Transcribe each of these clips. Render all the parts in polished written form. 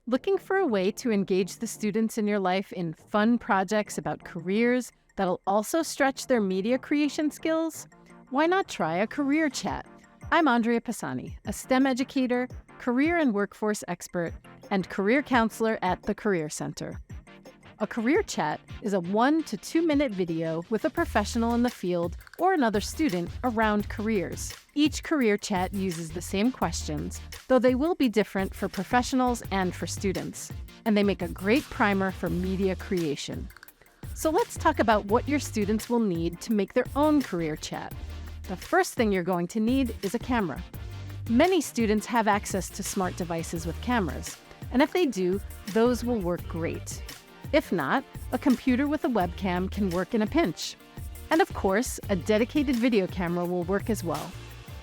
Looking for a way to engage the students in your life in fun projects about careers that'll also stretch their media creation skills? Why not try a career chat? I'm Andrea Pisani, a STEM educator, career and workforce expert, and career counselor at the Career Center. A career chat is a 1 to 2 minute video with a professional in the field or another student around careers. Each career chat uses the same questions, though they will be different for professionals and for students, and they make a great primer for media creation. So let's talk about what your students will need to make their own career chat. The first thing you're going to need is a camera. Many students have access to smart devices with cameras, and if they do, those will work great. If not, a computer with a webcam can work in a pinch. And of course, a dedicated video camera will work as well.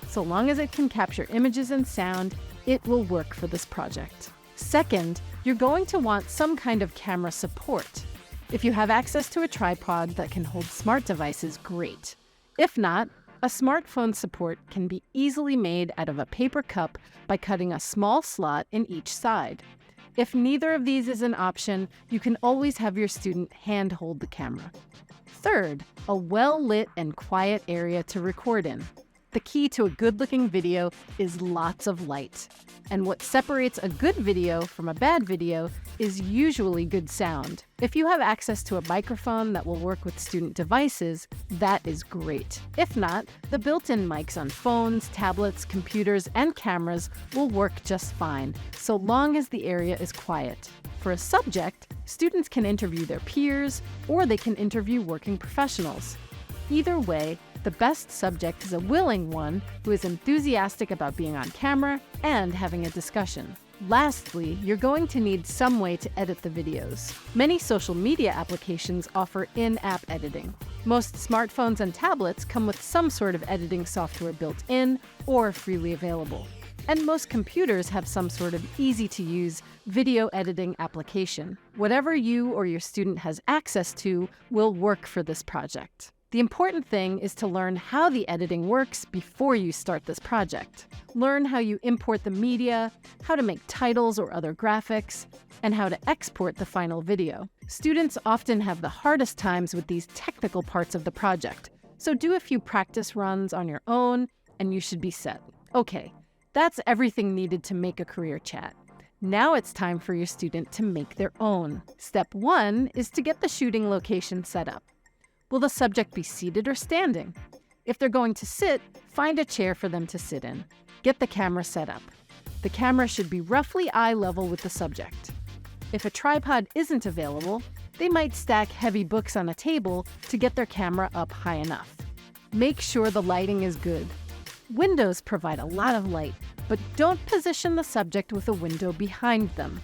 So long as it can capture images and sound, it will work for this project. Second, you're going to want some kind of camera support. If you have access to a tripod that can hold smart devices, great. If not, a smartphone support can be easily made out of a paper cup by cutting a small slot in each side. If neither of these is an option, you can always have your student hand hold the camera. Third, a well-lit and quiet area to record in. The key to a good-looking video is lots of light. And what separates a good video from a bad video is usually good sound. If you have access to a microphone that will work with student devices, that is great. If not, the built-in mics on phones, tablets, computers, and cameras will work just fine, so long as the area is quiet. For a subject, students can interview their peers, or they can interview working professionals. Either way, the best subject is a willing one who is enthusiastic about being on camera and having a discussion. Lastly, you're going to need some way to edit the videos. Many social media applications offer in-app editing. Most smartphones and tablets come with some sort of editing software built in or freely available. And most computers have some sort of easy-to-use video editing application. Whatever you or your student has access to will work for this project. The important thing is to learn how the editing works before you start this project. Learn how you import the media, how to make titles or other graphics, and how to export the final video. Students often have the hardest times with these technical parts of the project, so do a few practice runs on your own and you should be set. Okay, that's everything needed to make a career chat. Now it's time for your student to make their own. Step 1 is to get the shooting location set up. Will the subject be seated or standing? If they're going to sit, find a chair for them to sit in. Get the camera set up. The camera should be roughly eye level with the subject. If a tripod isn't available, they might stack heavy books on a table to get their camera up high enough. Make sure the lighting is good. Windows provide a lot of light, but don't position the subject with a window behind them.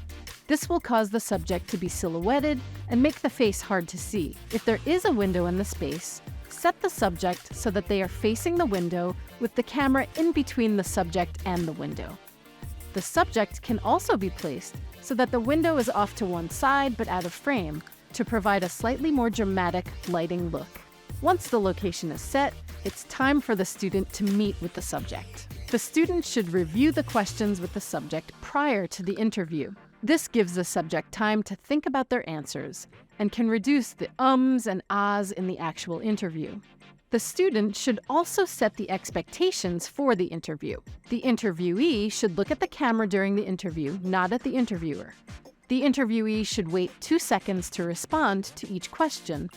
This will cause the subject to be silhouetted and make the face hard to see. If there is a window in the space, set the subject so that they are facing the window with the camera in between the subject and the window. The subject can also be placed so that the window is off to one side but out of frame to provide a slightly more dramatic lighting look. Once the location is set, it's time for the student to meet with the subject. The student should review the questions with the subject prior to the interview. This gives the subject time to think about their answers and can reduce the ums and ahs in the actual interview. The student should also set the expectations for the interview. The interviewee should look at the camera during the interview, not at the interviewer. The interviewee should wait 2 seconds to respond to each question.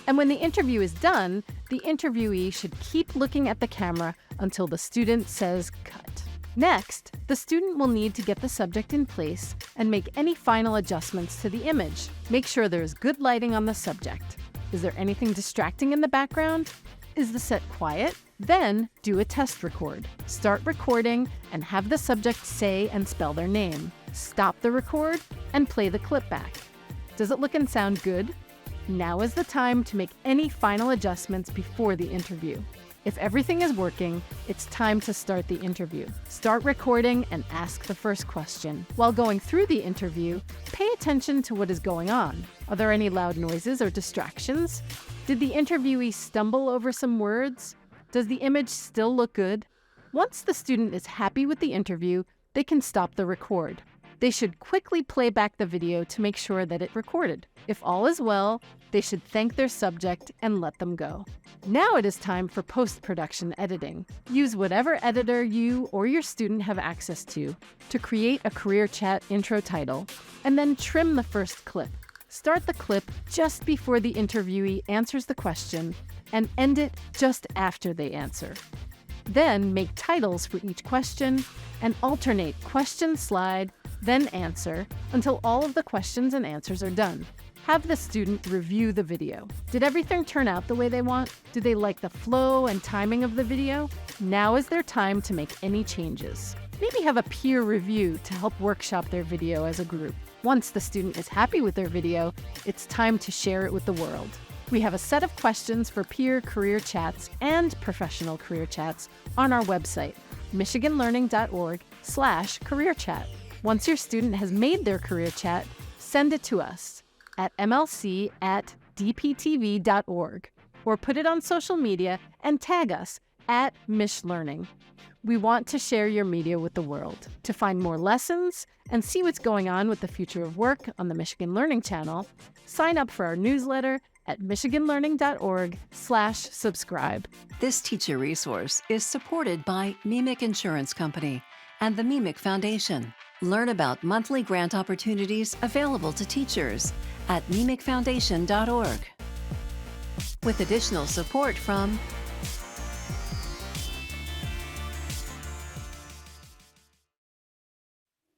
And when the interview is done, the interviewee should keep looking at the camera until the student says cut. Next, the student will need to get the subject in place and make any final adjustments to the image. Make sure there is good lighting on the subject. Is there anything distracting in the background? Is the set quiet? Then do a test record. Start recording and have the subject say and spell their name. Stop the record and play the clip back. Does it look and sound good? Now is the time to make any final adjustments before the interview. If everything is working, it's time to start the interview. Start recording and ask the first question. While going through the interview, pay attention to what is going on. Are there any loud noises or distractions? Did the interviewee stumble over some words? Does the image still look good? Once the student is happy with the interview, they can stop the record. They should quickly play back the video to make sure that it recorded. If all is well, they should thank their subject and let them go. Now it is time for post-production editing. Use whatever editor you or your student have access to create a Career Chat intro title, and then trim the first clip. Start the clip just before the interviewee answers the question and end it just after they answer. Then make titles for each question and alternate question slide, then answer until all of the questions and answers are done. Have the student review the video. Did everything turn out the way they want? Do they like the flow and timing of the video? Now is their time to make any changes. Maybe have a peer review to help workshop their video as a group. Once the student is happy with their video, it's time to share it with the world. We have a set of questions for peer career chats and professional career chats on our website, michiganlearning.org/careerchat. Once your student has made their career chat, send it to us at mlc@dptv.org or put it on social media and tag us at MichLearning. We want to share your media with the world. To find more lessons and see what's going on with the future of work on the Michigan Learning Channel, sign up for our newsletter at michiganlearning.org/subscribe. This teacher resource is supported by MEMIC Insurance Company and the MEMIC Foundation. Learn about monthly grant opportunities available to teachers at memicfoundation.org. With additional support from